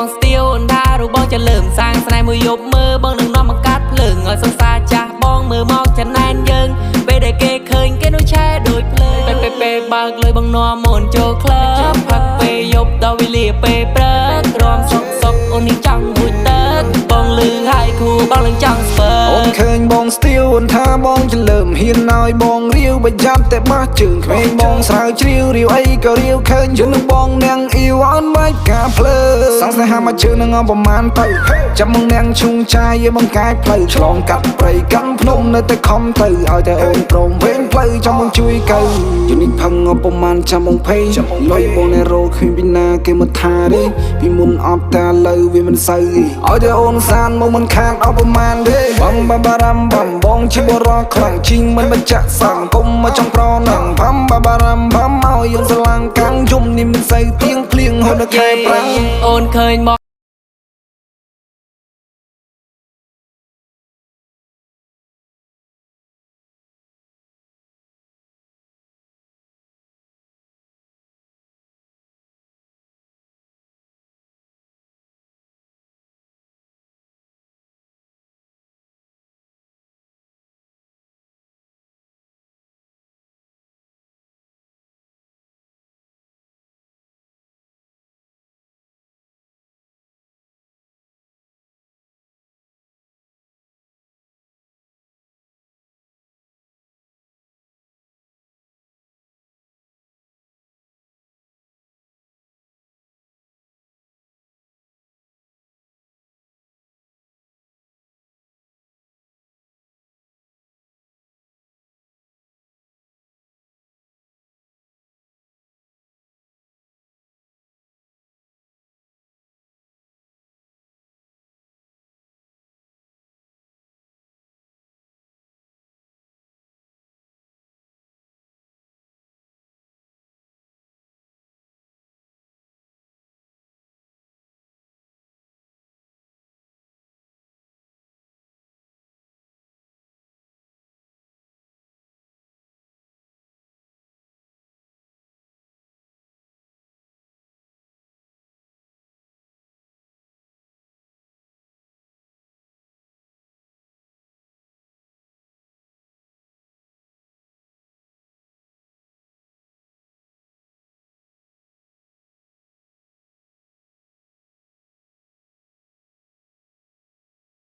បងស្ទៀវអូនថារូបបងจะเริ่มសាងស្នេហ៍មួយយប់មើលបងនឹងនាំបង្កាត់ភ្លើងឲ្យសង្សារចាស់បងមើលមកចំណែនយើងពេលដែលគេឃើញគេនោះឆែដូចភ្លើងពេលបើកលុយបងនាំអូនចូលក្លឹបផឹកពេលយប់ដល់វេលាពេលព្រឹករំសុកអូននេះចង់មួយទឹកបងលឺហើយគូបងនឹងចង់ស្ពើអូនឃើញបងស្ទៀវអូនថាបងจะเริ่มហ៊ានឲ្យបងរាវបយ៉ាប់តែបោះជើងក្មេងបងស្រាវជ្រាវរាវអីក៏រាវឃើញយល់បងនាងអ៊ីវអនមិនការភ្លើសង្ស័យហាមកជើងនឹងប្រមាណទៅចាំមកនាងឈុងចាយឲ្យបងកាយផ្លូវឆ្លងកាត់ព្រៃកាន់ភ្នំនៅតែខំទៅឲ្យតែអូនព្រមវិញផ្លូវចាំមកជួយកៅយនេះផឹងប្រមាណចាំបងភ័យលុយបងនៅរកឃើញពីណាគេមកថាទេពីមុនអត់តាលើវាមិនសូវឲ្យតែអូនសានមកមិនខានអត់ប្រមាណទេបំបារំបំបងជាបរោះខ្លាំងជីងមិនបញ្ជាក់សង្គមមកចង់ប្រនឹងផំបារំបំឲ្យយើងស្រឡាំងកាំងយំនេះមិនសូវទៀងភ្លៀងហូរដល់ខែប្រាំងអូនឃើញប